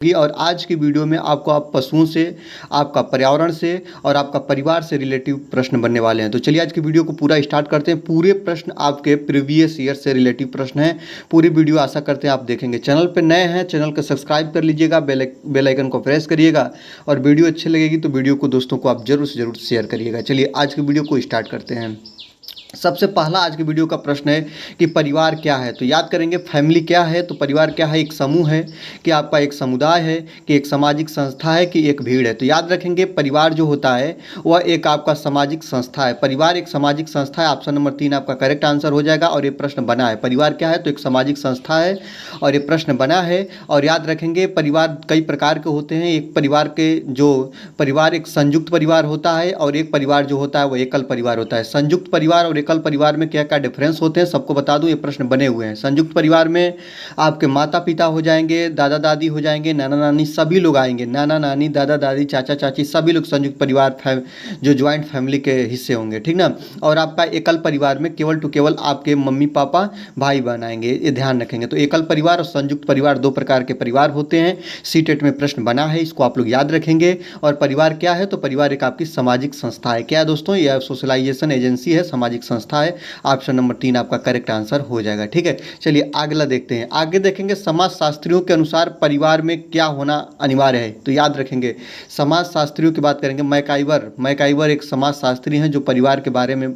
और आज की वीडियो में आपको आप पशुओं से, आपका पर्यावरण से और आपका परिवार से रिलेटिव प्रश्न बनने वाले हैं। तो चलिए आज की वीडियो को पूरा स्टार्ट करते हैं। पूरे प्रश्न आपके प्रीवियस ईयर से रिलेटिव प्रश्न हैं। पूरी वीडियो आशा करते हैं आप देखेंगे। चैनल पर नए हैं, चैनल को सब्सक्राइब कर लीजिएगा, बेल आइकन को प्रेस करिएगा और वीडियो अच्छी लगेगी तो वीडियो को दोस्तों को आप जरूर से जरूर शेयर करिएगा। चलिए आज की वीडियो को स्टार्ट करते हैं। सबसे पहला आज की वीडियो का प्रश्न है कि परिवार क्या है। तो याद करेंगे फैमिली क्या है। तो परिवार क्या है, एक समूह है कि आपका एक समुदाय है कि एक सामाजिक संस्था है कि एक भीड़ है। तो याद रखेंगे परिवार जो होता है वह एक आपका सामाजिक संस्था है। परिवार एक सामाजिक संस्था है। ऑप्शन नंबर 3 आपका करेक्ट आंसर हो जाएगा। और ये प्रश्न बना है परिवार क्या है, तो एक सामाजिक संस्था है और ये प्रश्न बना है। और याद रखेंगे परिवार कई प्रकार के होते हैं। एक परिवार के जो परिवार एक संयुक्त परिवार होता है और एक परिवार जो होता है वो एकल परिवार होता है। संयुक्त परिवार और एकल परिवार में क्या क्या डिफरेंस होते हैं सबको बता दूं, ये प्रश्न बने हुए हैं। संयुक्त परिवार में आपके माता पिता हो जाएंगे, दादा दादी हो जाएंगे, नाना नानी सभी लोग आएंगे। नाना नानी, दादा दादी, चाचा चाची सभी लोग संयुक्त परिवार जो ज्वाइंट फैमिली के हिस्से होंगे, ठीक ना। और आपका एकल परिवार में केवल टू केवल आपके मम्मी पापा भाई बहन आएंगे, ये ध्यान रखेंगे। तो एकल परिवार और संयुक्त परिवार दो प्रकार के परिवार होते हैं। सीटेट में प्रश्न बना है, इसको आप लोग याद रखेंगे। और परिवार क्या है, तो परिवार एक आपकी सामाजिक संस्था है। क्या है दोस्तों, यह सोशलाइजेशन एजेंसी है, सामाजिक संस्था है। ऑप्शन नंबर 3 आपका करेक्ट आंसर हो जाएगा। ठीक है, चलिए अगला देखते हैं। आगे देखेंगे समाजशास्त्रियों के अनुसार परिवार में क्या होना अनिवार्य है। तो याद रखेंगे समाजशास्त्रियों की बात करेंगे। मैकाइवर एक समाजशास्त्री हैं जो परिवार के बारे में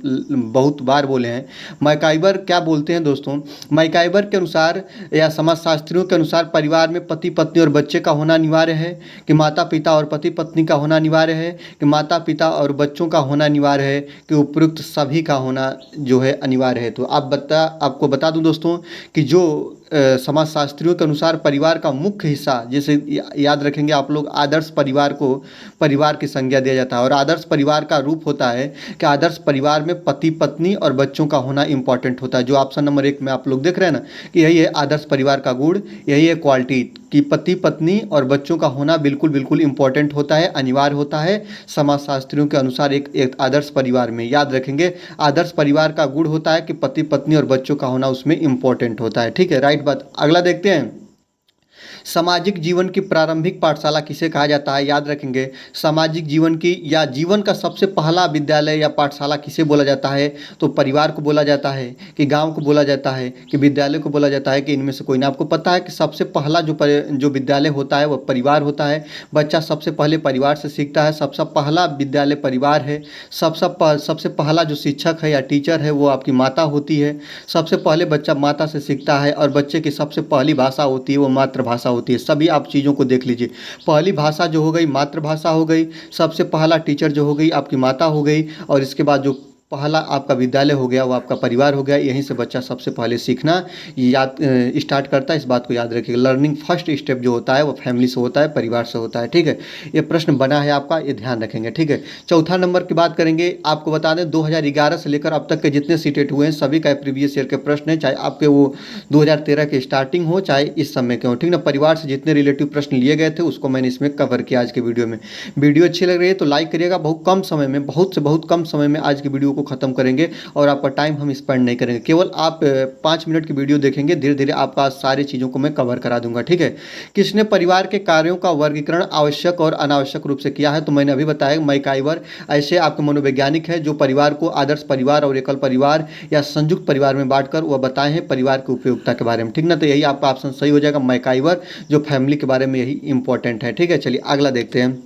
बहुत बार बोले हैं। मैकाइवर क्या बोलते हैं दोस्तों, मैकाइवर के अनुसार या समाजशास्त्रियों के अनुसार परिवार में पति पत्नी और बच्चे का होना अनिवार्य है, कि माता पिता और पति पत्नी का होना अनिवार्य है, कि माता पिता और बच्चों का होना अनिवार्य है, कि उपयुक्त सभी का होना जो है अनिवार्य है। तो आपको बता दूं दोस्तों कि जो समाजशास्त्रियों के अनुसार परिवार का मुख्य हिस्सा, जैसे याद रखेंगे आप लोग, आदर्श परिवार को परिवार की संज्ञा दिया जाता है। और आदर्श परिवार का रूप होता है कि आदर्श परिवार में पति पत्नी और बच्चों का होना इंपॉर्टेंट होता है। जो ऑप्शन नंबर 1 में आप लोग देख रहे हैं ना, कि यही है आदर्श परिवार का गुण, यही है क्वालिटी, कि पति पत्नी और बच्चों का होना बिल्कुल बिल्कुल इंपॉर्टेंट होता है, अनिवार्य होता है समाजशास्त्रियों के अनुसार एक आदर्श परिवार में। याद रखेंगे आदर्श परिवार का गुण होता है कि पति पत्नी और बच्चों का होना उसमें इंपॉर्टेंट होता है। ठीक है, राइट बात। अगला देखते हैं, सामाजिक जीवन की प्रारंभिक पाठशाला किसे कहा जाता है। याद रखेंगे सामाजिक जीवन की या जीवन का सबसे पहला विद्यालय या पाठशाला किसे बोला जाता है। तो परिवार को बोला जाता है, कि गांव को बोला जाता है, कि विद्यालय को बोला जाता है, कि इनमें से कोई ना। आपको पता है कि सबसे पहला जो विद्यालय होता है वह परिवार होता है। बच्चा सबसे पहले परिवार से सीखता है। सबसे पहला विद्यालय परिवार है। सबसे पहला जो शिक्षक है या टीचर है वो आपकी माता होती है। सबसे पहले बच्चा माता से सीखता है और बच्चे की सबसे पहली भाषा होती है वो मातृभाषा होती है। सभी आप चीज़ों को देख लीजिए, पहली भाषा जो हो गई मातृभाषा हो गई, सबसे पहला टीचर जो हो गई आपकी माता हो गई, और इसके बाद जो पहला आपका विद्यालय हो गया वो आपका परिवार हो गया। यहीं से बच्चा सबसे पहले सीखना याद स्टार्ट करता है। इस बात को याद रखिएगा। लर्निंग फर्स्ट स्टेप जो होता है वो फैमिली से होता है, परिवार से होता है। ठीक है, ये प्रश्न बना है आपका, ये ध्यान रखेंगे। ठीक है, चौथा नंबर की बात करेंगे। आपको बता दें 2011 से लेकर अब तक के जितने सीटेट हुए हैं सभी का प्रीवियस ईयर के प्रश्न है, चाहे आपके वो 2013 के स्टार्टिंग हो चाहे इस समय के हो। ठीक ना, परिवार से जितने रिलेटिव प्रश्न लिए गए थे उसको मैंने इसमें कवर किया आज के वीडियो में। वीडियो अच्छी लग रही है तो लाइक करिएगा। बहुत कम समय में, बहुत से बहुत कम समय में आज की वीडियो को खत्म करेंगे और आपका टाइम हम स्पेंड नहीं करेंगे। केवल आप 5 मिनट की वीडियो देखेंगे, धीरे धीरे आपका सारी चीज़ों को मैं कवर करा दूंगा। ठीक है, किसने परिवार के कार्यों का वर्गीकरण आवश्यक और अनावश्यक रूप से किया है। तो मैंने अभी बताया मैकाइवर ऐसे आपके मनोवैज्ञानिक है जो परिवार को आदर्श परिवार और एकल परिवार या संयुक्त परिवार में बांटकर वह बताए हैं परिवार की उपयोगिता के बारे में। ठीक ना, तो यही आपका ऑप्शन सही हो जाएगा, मैकाइवर, जो फैमिली के बारे में यही इंपॉर्टेंट है। ठीक है, चलिए अगला देखते हैं।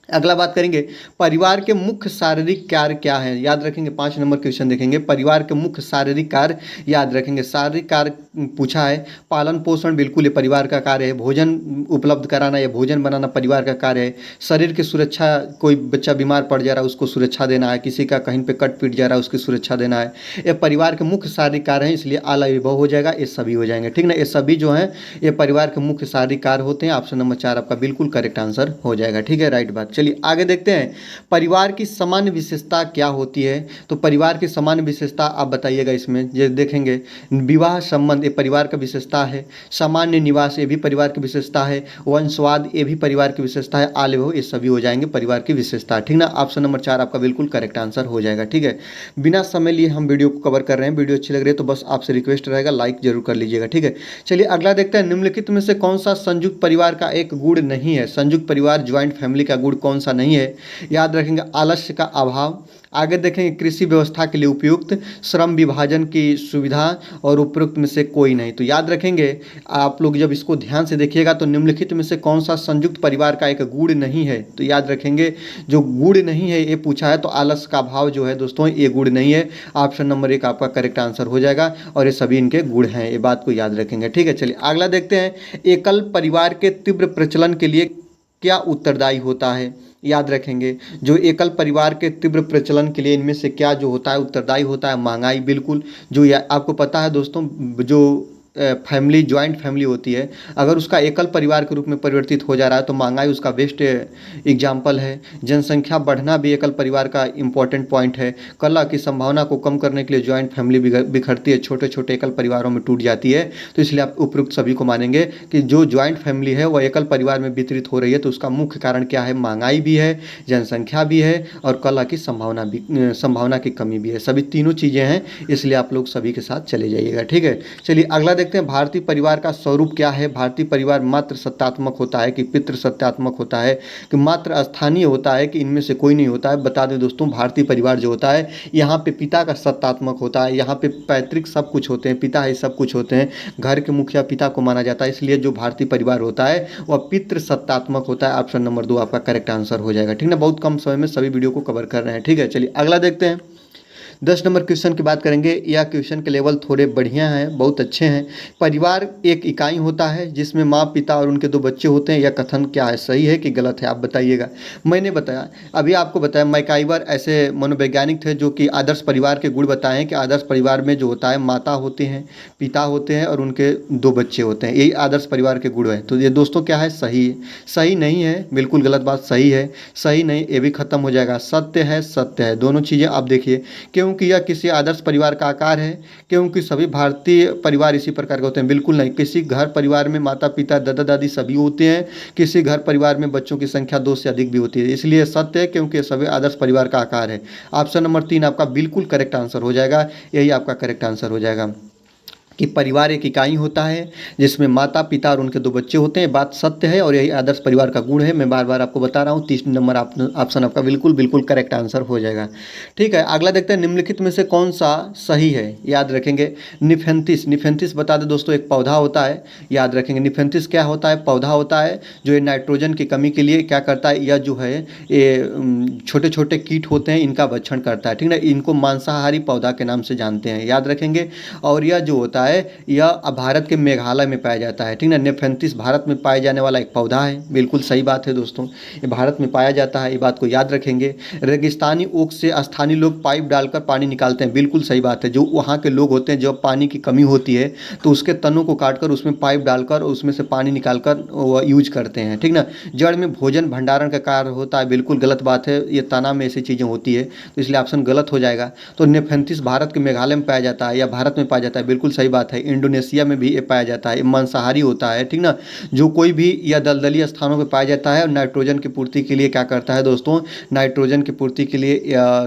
अगला बात करेंगे परिवार के मुख्य शारीरिक कार्य क्या है। याद रखेंगे 5 नंबर क्वेश्चन देखेंगे। परिवार के मुख्य शारीरिक कार्य याद रखेंगे। शारीरिक कार्य पूछा है, पालन पोषण बिल्कुल ये परिवार का कार्य है। भोजन उपलब्ध कराना या भोजन बनाना परिवार का कार्य है। शरीर की सुरक्षा, कोई बच्चा बीमार पड़ जा रहा है उसको सुरक्षा देना है, किसी का कहीं पे कट पीट जा रहा है उसकी सुरक्षा देना है। ये परिवार के मुख्य शारीरिक कार्य हैं, इसलिए आला विभव हो जाएगा, ये सभी हो जाएंगे। ठीक ना, ये सभी जो हैं ये परिवार के मुख्य शारीरिक कार्य होते हैं। ऑप्शन नंबर 4 आपका बिल्कुल करेक्ट आंसर हो जाएगा। ठीक है, राइट बात। चलिए आगे देखते हैं, परिवार की सामान्य विशेषता क्या होती है। तो परिवार की सामान्य विशेषता आप बताइएगा। इसमें ये देखेंगे, विवाह संबंध ये परिवार का विशेषता है, सामान्य निवास ये भी परिवार की विशेषता है, वंशवाद ये भी परिवार की विशेषता है, आले हो ये सभी हो जाएंगे परिवार की विशेषता। ठीक ना, ऑप्शन नंबर 4 आपका बिल्कुल करेक्ट आंसर हो जाएगा। ठीक है, बिना समय लिए हम वीडियो को कवर कर रहे हैं। वीडियो अच्छी लग रही है तो बस आपसे रिक्वेस्ट रहेगा लाइक जरूर कर लीजिएगा। ठीक है, चलिए अगला देखते हैं, निम्नलिखित में से कौन सा संयुक्त परिवार का एक गुण नहीं है। संयुक्त परिवार ज्वाइंट फैमिली का गुण कौन सा नहीं है। याद रखेंगे, आलस्य का अभाव, आगे देखेंगे कृषि व्यवस्था के लिए उपयुक्त, श्रम विभाजन की सुविधा और उपयुक्त में से कोई नहीं। तो याद रखेंगे आप लोग जब इसको ध्यान से देखिएगा तो निम्नलिखित में से कौन सा संयुक्त परिवार का एक गुण नहीं है। तो याद रखेंगे जो गुण नहीं है ये पूछा है तो आलस्य का अभाव जो है दोस्तों ये गुण नहीं है। ऑप्शन नंबर 1 आपका करेक्ट आंसर हो जाएगा और ये सभी इनके गुण हैं, ये बात को याद रखेंगे। ठीक है, चलिए अगला देखते हैं, एकल परिवार के तीव्र प्रचलन के लिए क्या उत्तरदायी होता है। याद रखेंगे, जो एकल परिवार के तीव्र प्रचलन के लिए इनमें से क्या जो होता है उत्तरदायी होता है। महंगाई, बिल्कुल, जो आपको पता है दोस्तों, जो फैमिली ज्वाइंट फैमिली होती है अगर उसका एकल परिवार के रूप में परिवर्तित हो जा रहा है तो महंगाई उसका बेस्ट एग्जाम्पल है। जनसंख्या बढ़ना भी एकल परिवार का इम्पॉर्टेंट पॉइंट है। कलह की संभावना को कम करने के लिए ज्वाइंट फैमिली बिखरती है, छोटे छोटे एकल परिवारों में टूट जाती है। तो इसलिए आप उपयुक्त सभी को मानेंगे कि जो ज्वाइंट फैमिली है वह एकल परिवार में वितरित हो रही है तो उसका मुख्य कारण क्या है, महंगाई भी है, जनसंख्या भी है और कलह की संभावना की कमी भी है। सभी तीनों चीज़ें हैं, इसलिए आप लोग सभी के साथ चले जाइएगा। ठीक है, चलिए अगला देखते हैं, भारतीय परिवार का स्वरूप क्या है। भारतीय परिवार मात्र सत्तात्मक होता है कि पितृ सत्तात्मक होता है कि मात्र स्थानीय होता है कि इनमें से कोई नहीं होता है। बता दें दोस्तों, भारतीय परिवार जो होता है यहाँ पे पिता का सत्तात्मक होता है, यहाँ पे पैतृक सब कुछ होते हैं, पिता ही सब कुछ होते हैं, घर के मुखिया पिता को माना जाता है। इसलिए जो भारतीय परिवार होता है वह पितृ सत्तात्मक होता है। ऑप्शन नंबर 2 आपका करेक्ट आंसर हो जाएगा। ठीक ना, बहुत कम समय में सभी वीडियो को कवर कर रहे हैं। ठीक है, चलिए अगला देखते हैं, 10 नंबर क्वेश्चन की बात करेंगे। यह क्वेश्चन के लेवल थोड़े बढ़िया हैं, बहुत अच्छे हैं। परिवार एक इकाई होता है जिसमें माँ, पिता और उनके 2 बच्चे होते हैं। यह कथन क्या है, सही है कि गलत है, आप बताइएगा। मैंने बताया, अभी आपको बताया, मैकाइवर ऐसे मनोवैज्ञानिक थे जो कि आदर्श परिवार के गुण बताए हैं कि आदर्श परिवार में जो होता है माता होते हैं, पिता होते हैं और उनके 2 बच्चे होते हैं, यही आदर्श परिवार के गुण है। तो ये दोस्तों क्या है, सही है, सही नहीं है, बिल्कुल गलत बात, सही है, सही नहीं, ये भी खत्म हो जाएगा। सत्य है, सत्य है, दोनों चीज़ें आप देखिए। क्योंकि यह किसी आदर्श परिवार का आकार है, क्योंकि सभी भारतीय परिवार इसी प्रकार के होते हैं, बिल्कुल नहीं। किसी घर परिवार में माता पिता दादा दादी सभी होते हैं, किसी घर परिवार में बच्चों की संख्या 2 से अधिक भी होती है, इसलिए सत्य है क्योंकि सभी आदर्श परिवार का आकार है। ऑप्शन नंबर 3 आपका बिल्कुल करेक्ट आंसर हो जाएगा, यही आपका करेक्ट आंसर हो जाएगा कि परिवार एक इकाई होता है जिसमें माता पिता और उनके 2 बच्चे होते हैं। बात सत्य है और यही आदर्श परिवार का गुण है। मैं बार बार आपको बता रहा हूँ, 30 नंबर ऑप्शन आपका बिल्कुल करेक्ट आंसर हो जाएगा। ठीक है, अगला देखते हैं, निम्नलिखित में से कौन सा सही है। याद रखेंगे, निफेंथिस बता दें दोस्तों, एक पौधा होता है। याद रखेंगे, निफेंथिस क्या होता है, पौधा होता है जो ये नाइट्रोजन की कमी के लिए क्या करता है, यह जो है ये छोटे छोटे कीट होते हैं इनका भक्षण करता है। ठीक है, इनको मांसाहारी पौधा के नाम से जानते हैं, याद रखेंगे। और यह जो होता है यह भारत के मेघालय में पाया जाता है। ठीक है, नेफेंथिस भारत में पाया जाने वाला एक पौधा है, बिल्कुल सही बात है दोस्तों, ये भारत में पाया जाता है, ये बात को याद रखेंगे। रेगिस्तानी ओक से स्थानीय लोग पाइप डालकर पानी निकालते हैं, बिल्कुल सही बात है। जो वहाँ के लोग होते हैं जब पानी की कमी होती है तो उसके तनों को काटकर उसमें पाइप डालकर उसमें से पानी निकालकर वो यूज करते हैं। ठीक ना, जड़ में भोजन भंडारण का कार्य होता है, बिल्कुल गलत बात है, ये तना में ऐसी चीज़ें होती है तो इसलिए ऑप्शन गलत हो जाएगा। तो नेफेंथिस भारत के मेघालय में पाया जाता है या भारत में पाया जाता है, बिल्कुल सही बात है। इंडोनेशिया में भी ये पाया जाता है, मांसाहारी होता है। ठीक ना, जो कोई भी या दलदली स्थानों पर पाया जाता है और नाइट्रोजन की पूर्ति के लिए क्या करता है दोस्तों, नाइट्रोजन की पूर्ति के लिए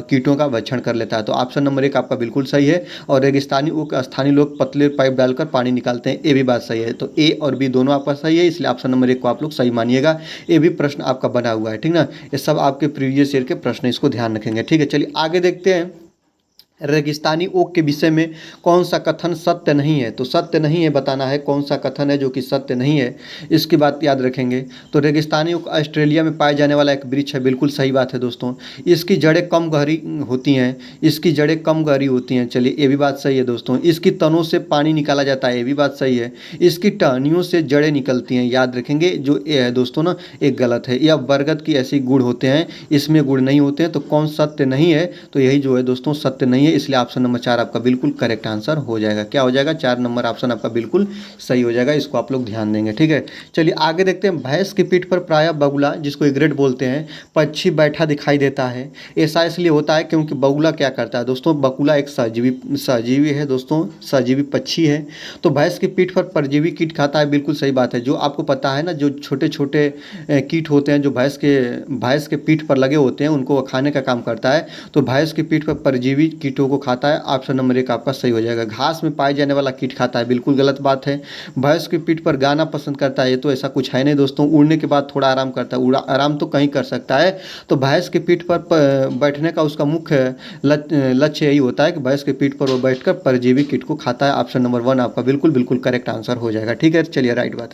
कीटों का भक्षण कर लेता है। तो ऑप्शन नंबर 1 आपका बिल्कुल सही है। और रेगिस्तानी स्थानीय लोग पतले पाइप डालकर पानी निकालते हैं, ये भी बात सही है। तो ए और बी दोनों आपका सही है, इसलिए ऑप्शन नंबर 1 को आप लोग सही मानिएगा। ये भी प्रश्न आपका बना हुआ है। ठीक ना, ये सब आपके प्रीवियस ईयर के प्रश्न, इसको ध्यान रखेंगे। ठीक है, चलिए आगे देखते हैं, रेगिस्तानी ओक के विषय में कौन सा कथन सत्य नहीं है। तो सत्य नहीं है बताना है, कौन सा कथन है जो कि सत्य नहीं है, इसकी बात याद रखेंगे। तो रेगिस्तानी ओक ऑस्ट्रेलिया में पाया जाने वाला एक वृक्ष है, बिल्कुल सही बात है दोस्तों। इसकी जड़ें कम गहरी होती हैं, इसकी जड़ें कम गहरी होती हैं, चलिए ये भी बात सही है दोस्तों। इसकी तनों से पानी निकाला जाता है, ये भी बात सही है। इसकी टहनियों से जड़ें निकलती हैं, याद रखेंगे। जो ये है दोस्तों ना, एक गलत है। यह बरगद की ऐसी गुण होते हैं, इसमें गुण नहीं होते हैं। तो कौन सत्य नहीं है, तो यही जो है दोस्तों सत्य नहीं है। है, इसलिए ऑप्शन नंबर 4 आपका बिल्कुल करेक्ट आंसर हो जाएगा। क्या हो जाएगा? 4 नंबर ऑप्शन आपका बिल्कुल सही हो जाएगा, इसको आप लोग ध्यान देंगे। ठीक है, चलिए आगे देखते हैं। भैंस की पीठ पर प्रायः बगुला, जिसको एग्रेट बोलते हैं, पक्षी बैठा दिखाई देता है। ऐसा इसलिए होता है क्योंकि बगुला क्या करता है दोस्तों, बगुला एक सहजीवी है दोस्तों, सहजीवी पक्षी है। तो भैंस की पीठ पर परजीवी कीट खाता है, बिल्कुल सही बात है। जो आपको पता है ना, जो छोटे छोटे कीट होते हैं जो भैंस के पीठ पर लगे होते हैं, उनको वो खाने का काम करता है। तो भैंस की पीठ पर परजीवी कीटों को खाता है। ऑप्शन नंबर 1 आपका सही हो जाएगा। घास में पाए जाने वाला कीट खाता है, बिल्कुल गलत बात है। भैंस की पीठ पर गाना पसंद करता है, ये तो ऐसा कुछ है नहीं दोस्तों। उड़ने के बाद थोड़ा आराम करता है, आराम तो कहीं कर सकता है। तो भैंस की पीठ पर बैठने का उसका मुख्य लक्ष्य यही होता है कि भैंस की पीठ पर वो बैठकर परजीवी कीट को खाता है। ऑप्शन नंबर 1 आपका बिल्कुल बिल्कुल करेक्ट आंसर हो जाएगा। ठीक है, चलिए राइट बात।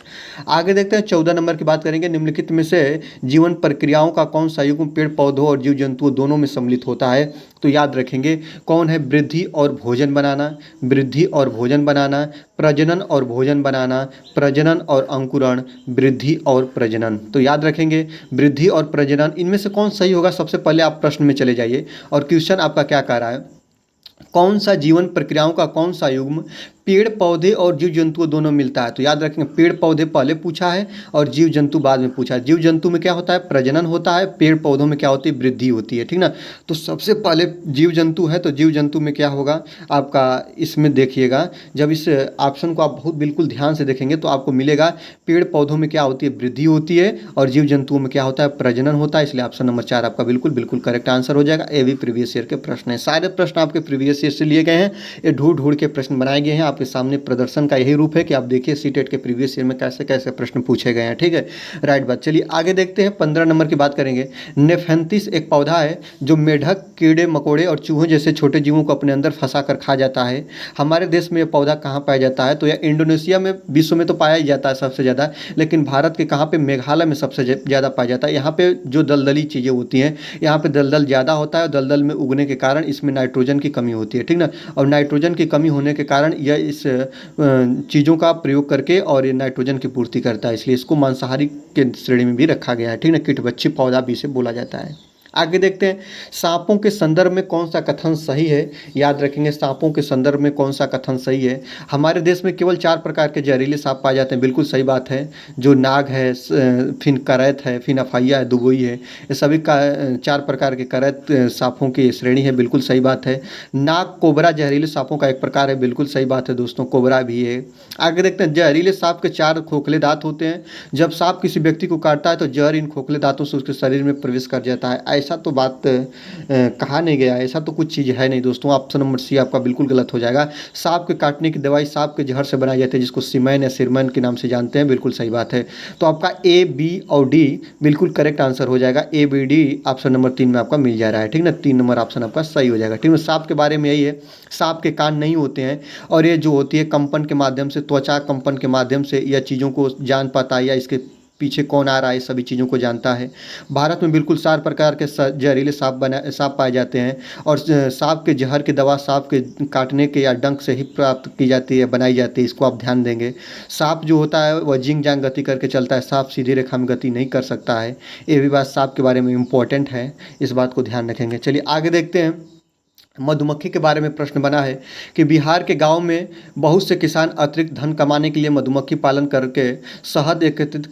आगे देखते हैं, 14 नंबर की बात करेंगे। निम्नलिखित में से जीवन प्रक्रियाओं का कौन सा युग्म पेड़ पौधों और जीव जंतुओं दोनों में सम्मिलित होता है? तो याद रखेंगे कौन है? वृद्धि और भोजन बनाना, वृद्धि और भोजन बनाना, प्रजनन और भोजन बनाना, प्रजनन और अंकुरण, वृद्धि और प्रजनन। तो याद रखेंगे वृद्धि और प्रजनन, इनमें से कौन सही होगा? सबसे पहले आप प्रश्न में चले जाइए और क्वेश्चन आपका क्या कह रहा है, कौन सा जीवन प्रक्रियाओं का कौन सा युग्म पेड़ पौधे और जीव जंतु दोनों मिलता है? तो याद रखेंगे पेड़ पौधे पहले पूछा है और जीव जंतु बाद में पूछा है। जीव जंतु में क्या होता है? प्रजनन होता है। पेड़ पौधों में क्या होती है? वृद्धि होती है। ठीक ना, तो सबसे पहले जीव जंतु है, तो जीव जंतु में क्या होगा आपका? इसमें देखिएगा, जब इस ऑप्शन को आप बहुत बिल्कुल ध्यान से देखेंगे तो आपको मिलेगा पेड़ पौधों में क्या होती है? वृद्धि होती है, और जीव जंतुओं में क्या होता है? प्रजनन होता है। इसलिए ऑप्शन नंबर 4 आपका बिल्कुल बिल्कुल करेक्ट आंसर हो जाएगा। ये भी प्रीवियस ईयर के प्रश्न है, सारे प्रश्न आपके प्रीवियस ईयर से लिए गए हैं। ये ढूंढ ढूंढ के प्रश्न बनाए गए हैं आपके सामने। प्रदर्शन का यही रूप है कि आप देखिए सीटेट के प्रीवियस ईयर में कैसे कैसे प्रश्न पूछे गए हैं। ठीक है, राइट बात। चलिए आगे देखते हैं, 15 नंबर की बात करेंगे। नेफेंथिस एक पौधा है जो मेढक, कीड़े मकोड़े और चूहों जैसे छोटे जीवों को अपने अंदर फंसा कर खा जाता है। हमारे देश में यह पौधा कहाँ पाया जाता है? तो यह इंडोनेशिया में, विश्व में तो पाया ही जाता है सबसे ज़्यादा, लेकिन भारत के कहाँ पे? मेघालय में सबसे ज़्यादा पाया जाता है। यहाँ पे जो दलदली चीज़ें होती हैं, यहाँ पे दलदल ज़्यादा होता है, और दलदल में उगने के कारण इसमें नाइट्रोजन की कमी होती है। ठीक ना, और नाइट्रोजन की कमी होने के कारण यह इस चीज़ों का प्रयोग करके और ये नाइट्रोजन की पूर्ति करता है, इसलिए इसको मांसाहारी के श्रेणी में भी रखा गया है। ठीक ना, कीटभक्षी पौधा भी इसे बोला जाता है। आगे देखते हैं, सांपों के संदर्भ में कौन सा कथन सही है? याद रखेंगे सांपों के संदर्भ में कौन सा कथन सही है। हमारे देश में केवल 4 प्रकार के जहरीले सांप पाए जाते हैं, बिल्कुल सही बात है। जो नाग है, फिर करैत है, फिर अफाइया है, दुबोई है, ये सभी का 4 प्रकार के करैत सांपों की श्रेणी है, बिल्कुल सही बात है। नाग कोबरा जहरीले सांपों का एक प्रकार है, बिल्कुल सही बात है दोस्तों, कोबरा भी है। आगे देखते हैं, जहरीले सांप के 4 खोखले दांत होते हैं। जब सांप किसी व्यक्ति को काटता है तो जहर इन खोखले दांतों से उसके शरीर में प्रवेश कर जाता है। ऐसा तो बात कहा नहीं गया, ऐसा तो कुछ चीज़ है नहीं दोस्तों। ऑप्शन नंबर सी आपका बिल्कुल गलत हो जाएगा। सांप के काटने की दवाई सांप के जहर से बनाई जाती है, जिसको सीमैन या सिरमैन के नाम से जानते हैं, बिल्कुल सही बात है। तो आपका ए, बी और डी बिल्कुल करेक्ट आंसर हो जाएगा। ए, बी, डी ऑप्शन नंबर 3 में आपका मिल जा रहा है। ठीक ना, 3 नंबर ऑप्शन आपका सही हो जाएगा। ठीक है, सांप के बारे में यही है, सांप के कान नहीं होते हैं, और ये जो होती है कंपन के माध्यम से, त्वचा कंपन के माध्यम से यह चीज़ों को जान पाता है, या इसके पीछे कौन आ रहा है, सभी चीज़ों को जानता है। भारत में बिल्कुल 4 प्रकार के जहरीले सांप पाए जाते हैं, और सांप के जहर की दवा सांप के काटने के या डंक से ही प्राप्त की जाती है, बनाई जाती है, इसको आप ध्यान देंगे। सांप जो होता है वह जिंग जांग गति करके चलता है, सांप सीधी रेखा में गति नहीं कर सकता है। ये भी बात सांप के बारे में इम्पोर्टेंट है, इस बात को ध्यान रखेंगे। चलिए आगे देखते हैं, मधुमक्खी के बारे में प्रश्न बना है कि बिहार के गांव में बहुत से किसान अतिरिक्त धन कमाने के लिए मधुमक्खी पालन करके शहद एकत्रित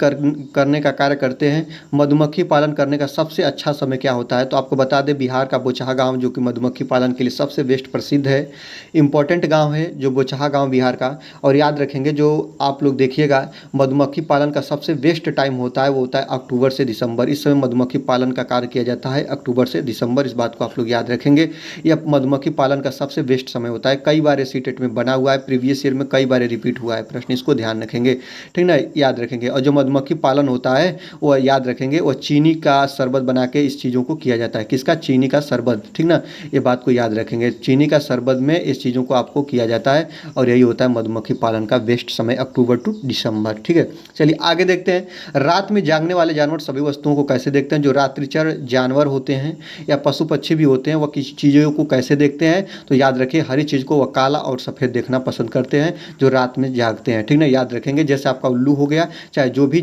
करने का कार्य करते हैं। मधुमक्खी पालन करने का सबसे अच्छा समय क्या होता है? तो आपको बता दें, बिहार का बोचहा गांव जो कि मधुमक्खी पालन के लिए सबसे बेस्ट प्रसिद्ध है, इम्पोर्टेंट गाँव है जो बोचहा गाँव बिहार का। और याद रखेंगे, जो आप लोग देखिएगा मधुमक्खी पालन का सबसे बेस्ट टाइम होता है वो होता है अक्टूबर से दिसंबर। इस समय मधुमक्खी पालन का कार्य किया जाता है अक्टूबर से दिसंबर, इस बात को आप लोग याद रखेंगे। यह मधुमक्खी पालन का सबसे बेस्ट समय होता है। कई बार सीटेट में बना हुआ है, प्रीवियस ईयर में कई बार रिपीट हुआ है प्रश्न, इसको ध्यान रखेंगे। ठीक ना, याद रखेंगे। और जो मधुमक्खी पालन होता है वो याद रखेंगे, वो चीनी का शरबत बना के इस चीज़ों को किया जाता है। किसका? चीनी का शरबत। ठीक ना, ये बात को याद रखेंगे, चीनी का शरबत में इस चीज़ों को आपको किया जाता है, और यही होता है मधुमक्खी पालन का बेस्ट समय, अक्टूबर टू दिसंबर। ठीक है, चलिए आगे देखते हैं, रात में जागने वाले जानवर सभी वस्तुओं को कैसे देखते हैं? जो रात्रिचर जानवर होते हैं या पशु पक्षी भी होते हैं, वह किसी चीज़ों को कैसे कैसे देखते हैं, तो याद रखिए हरी चीज़ को वह काला और सफ़ेद देखना पसंद करते हैं जो रात में जागते हैं, ठीक ना। याद रखेंगे जैसे आपका उल्लू हो गया, चाहे जो भी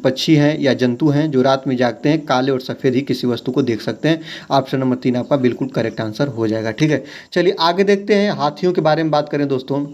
पक्षी हैं या जंतु हैं जो रात में जागते हैं, काले और सफ़ेद ही किसी वस्तु को देख सकते हैं। ऑप्शन नंबर 3 आपका बिल्कुल करेक्ट आंसर हो जाएगा, ठीक है। चलिए आगे देखते हैं, हाथियों के बारे में बात करें दोस्तों।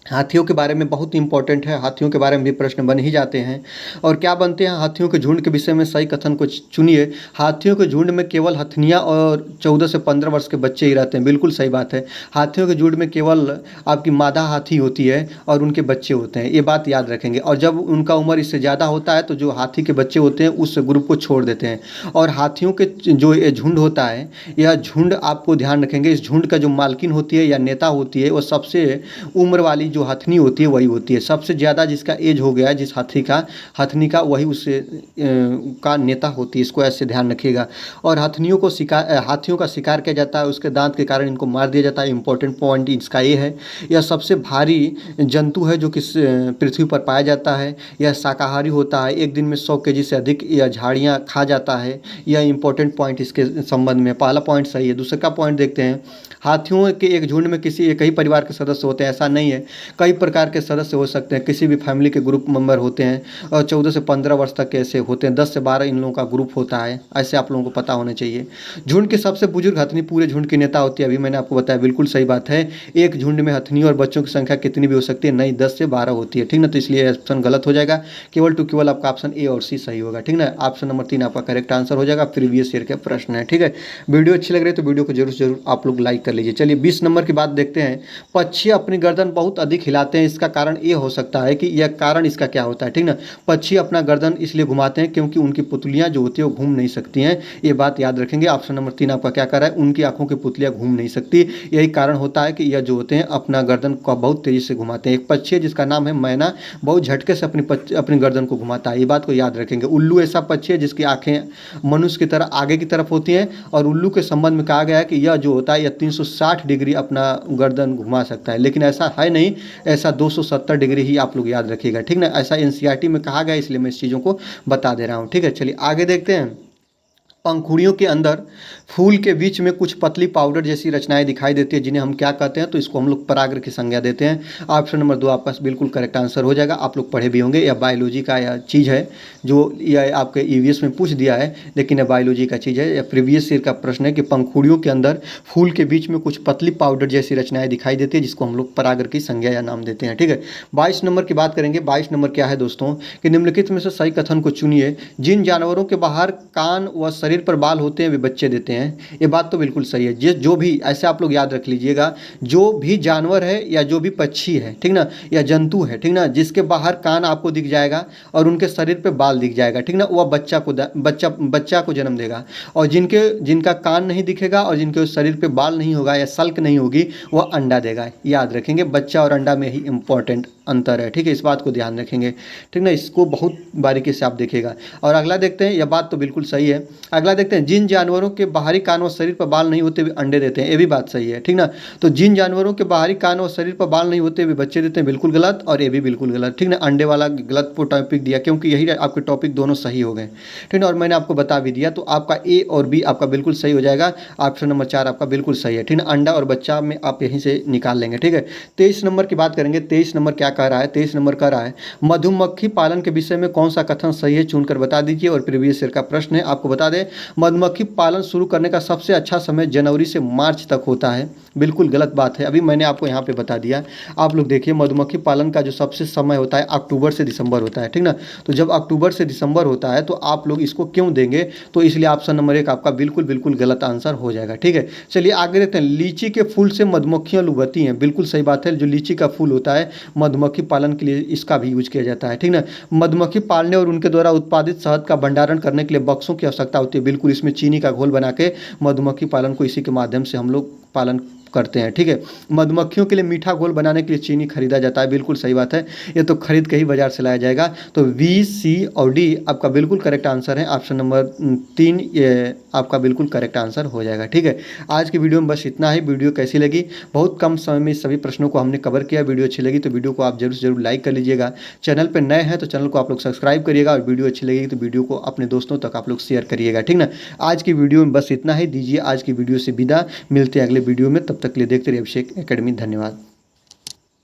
हाथियों के बारे में बहुत इंपॉर्टेंट है, हाथियों के बारे में भी प्रश्न बन ही जाते हैं। और क्या बनते हैं, हाथियों के झुंड के विषय में सही कथन को चुनिए। हाथियों के झुंड में केवल हथनियाँ और 14 से 15 वर्ष के बच्चे ही रहते हैं, बिल्कुल सही बात है। हाथियों के झुंड में केवल आपकी मादा हाथी होती है और उनके बच्चे होते हैं, ये बात याद रखेंगे। और जब उनका उम्र इससे ज़्यादा होता है तो जो हाथी के बच्चे होते हैं उस ग्रुप को छोड़ देते हैं। और हाथियों के जो ये झुंड होता है, यह झुंड आपको ध्यान रखेंगे, इस झुंड का जो मालकिन होती है या नेता होती है, वो सबसे उम्र वाली जो हथनी होती है वही होती है। सबसे ज़्यादा जिसका एज हो गया है जिस हथनी का, वही उससे का नेता होती है, इसको ऐसे ध्यान रखिएगा। और हाथियों का शिकार किया जाता है, उसके दांत के कारण इनको मार दिया जाता है। इंपॉर्टेंट पॉइंट इसका ये है, यह सबसे भारी जंतु है जो कि पृथ्वी पर पाया जाता है। यह शाकाहारी होता है, एक दिन में 100 केजी से अधिक यह झाड़ियाँ खा जाता है। यह इंपॉर्टेंट पॉइंट इसके संबंध में, पहला पॉइंट सही है। दूसरा का पॉइंट देखते हैं, हाथियों के एक झुंड में किसी एक ही परिवार के सदस्य होते हैं, ऐसा नहीं है, कई प्रकार के सदस्य हो सकते हैं, किसी भी फैमिली के ग्रुप मेंबर होते हैं। और 14 से 15 वर्ष तक के ऐसे होते हैं, 10 से 12 इन लोगों का ग्रुप होता है, ऐसे आप लोगों को पता होना चाहिए। झुंड की सबसे बुजुर्ग हथनी पूरे झुंड की नेता होती है, अभी मैंने आपको बताया, बिल्कुल सही बात है। एक झुंड में हथनी और बच्चों की संख्या कितनी भी हो सकती है, नहीं 10 से 12 होती है, ठीक ना। तो इसलिए ऑप्शन गलत हो जाएगा, केवल टू केवल आपका ऑप्शन ए और सी सही होगा, ठीक ना। ऑप्शन नंबर 3 आपका करेक्ट आंसर हो जाएगा। प्रीवियस ईयर के प्रश्न है, ठीक है। वीडियो अच्छी लग रही है तो वीडियो को जरूर आप लोग लाइक कर लीजिए। चलिए 20 नंबर की बात देखते हैं। पक्षी अपनी गर्दन बहुत अधिक हिलाते हैं, इसका कारण ये हो सकता है कि यह कारण इसका क्या होता है, ठीक ना। पक्षी अपना गर्दन इसलिए घुमाते हैं क्योंकि उनकी पुतलियां जो होती है वो घूम नहीं सकती हैं, ये बात याद रखेंगे। ऑप्शन नंबर 3 आपका क्या कर रहा है, उनकी आंखों की पुतलियां घूम नहीं सकती, यही कारण होता है कि यह जो होते हैं अपना गर्दन को बहुत तेजी से घुमाते हैं। एक पक्षी है जिसका नाम है मैना, बहुत झटके से अपनी गर्दन को घुमाता है, ये बात को याद रखेंगे। उल्लू ऐसा पक्षी है जिसकी आंखें मनुष्य की तरह आगे की तरफ होती हैं, और उल्लू के संबंध में कहा गया है कि यह जो होता है यह 360 डिग्री अपना गर्दन घुमा सकता है, लेकिन ऐसा है नहीं, ऐसा 270 डिग्री ही आप लोग याद रखिएगा, ठीक ना। ऐसा एनसीईआरटी में कहा गया, इसलिए मैं इस चीज़ों को बता दे रहा हूँ, ठीक है। चलिए आगे देखते हैं। पंखुड़ियों के अंदर फूल के बीच में कुछ पतली पाउडर जैसी रचनाएं दिखाई देती है, जिन्हें हम क्या कहते हैं, तो इसको हम लोग परागर की संज्ञा देते हैं। ऑप्शन नंबर 2 आपका बिल्कुल करेक्ट आंसर हो जाएगा। आप लोग पढ़े भी होंगे, यह बायोलॉजी का यह चीज़ है जो यह आपके ईवीएस में पूछ दिया है, लेकिन यह बायोलॉजी का चीज़ है। यह प्रीवियस ईयर का प्रश्न है कि पंखुड़ियों के अंदर फूल के बीच में कुछ पतली पाउडर जैसी रचनाएं दिखाई देती है, जिसको हम लोग परागर की संज्ञा या नाम देते हैं, ठीक है। 22 नंबर की बात करेंगे। 22 नंबर क्या है दोस्तों, कि निम्नलिखित में से सही कथन को चुनिए। जिन जानवरों के बाहर कान व शरीर पर बाल होते हैं वे बच्चे देते हैं, ये बात तो बिल्कुल सही है। जो भी, ऐसे आप लोग याद रख लीजिएगा, जो भी जानवर है या जो भी पक्षी है, ठीक ना, या जंतु है, ठीक ना, जिसके बाहर कान आपको दिख जाएगा और उनके शरीर पे बाल दिख जाएगा, ठीक ना, वह बच्चा को जन्म देगा। और जिनका कान नहीं दिखेगा और जिनके शरीर पे बाल नहीं होगा या सल्क नहीं होगी, वह अंडा देगा। याद रखेंगे, बच्चा और अंडा में ही इंपॉर्टेंट अंतर है, ठीक है, इस बात को ध्यान रखेंगे, ठीक ना। इसको बहुत बारीकी से आप देखिएगा। और अगला देखते हैं, यह बात तो बिल्कुल सही है। अगला देखते हैं, जिन जानवरों के बाहरी कान और शरीर पर बाल नहीं होते वे अंडे देते हैं, ये भी बात सही है, ठीक ना। तो जिन जानवरों के बाहरी कान और शरीर पर बाल नहीं होते वे बच्चे देते हैं, बिल्कुल गलत, और ये भी बिल्कुल गलत, ठीक ना। अंडे वाला गलत टॉपिक दिया, क्योंकि यही आपके टॉपिक दोनों सही हो गए, ठीक ना। और मैंने आपको बता भी दिया, तो आपका ए और बी आपका बिल्कुल सही हो जाएगा। ऑप्शन नंबर 4 आपका बिल्कुल सही है, ठीक ना। अंडा और बच्चा में आप यहीं से निकाल लेंगे, ठीक है। 23 नंबर की बात करेंगे। 23 नंबर क्या कह रहा है, 23 नंबर कह रहा है, मधुमक्खी पालन के विषय में कौन सा कथन सही है, चुनकर बता दीजिए। और प्रीवियस ईयर का प्रश्न है, आपको बता दें, मधुमक्खी पालन शुरू करने का सबसे अच्छा समय जनवरी से मार्च तक होता है, बिल्कुल गलत बात है। अभी मैंने आपको यहाँ पे बता दिया, आप लोग देखिए, मधुमक्खी पालन का जो सबसे समय होता है अक्टूबर से दिसंबर होता है, ठीक ना। तो जब अक्टूबर से दिसंबर होता है तो आप लोग इसको क्यों देंगे, तो इसलिए ऑप्शन नंबर 1 आपका बिल्कुल गलत आंसर हो जाएगा, ठीक है। चलिए आगे देखते हैं। लीची के फूल से मधुमक्खियाँ लुभाती हैं, बिल्कुल सही बात है। जो लीची का फूल होता है मधुमक्खी पालन के लिए इसका भी यूज किया जाता है, ठीक ना। मधुमक्खी पालने और उनके द्वारा उत्पादित शहद का भंडारण करने के लिए बक्सों की आवश्यकता होती है, बिल्कुल। इसमें चीनी का घोल बना के मधुमक्खी पालन को इसी के माध्यम से हम लोग पालन करते हैं, ठीक है। मधुमक्खियों के लिए मीठा घोल बनाने के लिए चीनी खरीदा जाता है, बिल्कुल सही बात है, ये तो खरीद के ही बाजार से लाया जाएगा। तो बी, सी और डी आपका बिल्कुल करेक्ट आंसर है। ऑप्शन नंबर 3 ये आपका बिल्कुल करेक्ट आंसर हो जाएगा, ठीक है। आज की वीडियो में बस इतना ही। वीडियो कैसी लगी? बहुत कम समय में सभी प्रश्नों को हमने कवर किया। वीडियो अच्छी लगी तो वीडियो को आप जरूर से जरूर लाइक कर लीजिएगा। चैनल पर नए हैं तो चैनल को आप लोग सब्सक्राइब करिएगा, और वीडियो अच्छी लगेगी तो वीडियो को अपने दोस्तों तक आप लोग शेयर करिएगा, ठीक ना। आज की वीडियो में बस इतना ही। दीजिए आज की वीडियो से विदा, मिलते हैं अगले वीडियो में। तब तक के लिए देखते रहिए अभिषेक एकेडमी। धन्यवाद।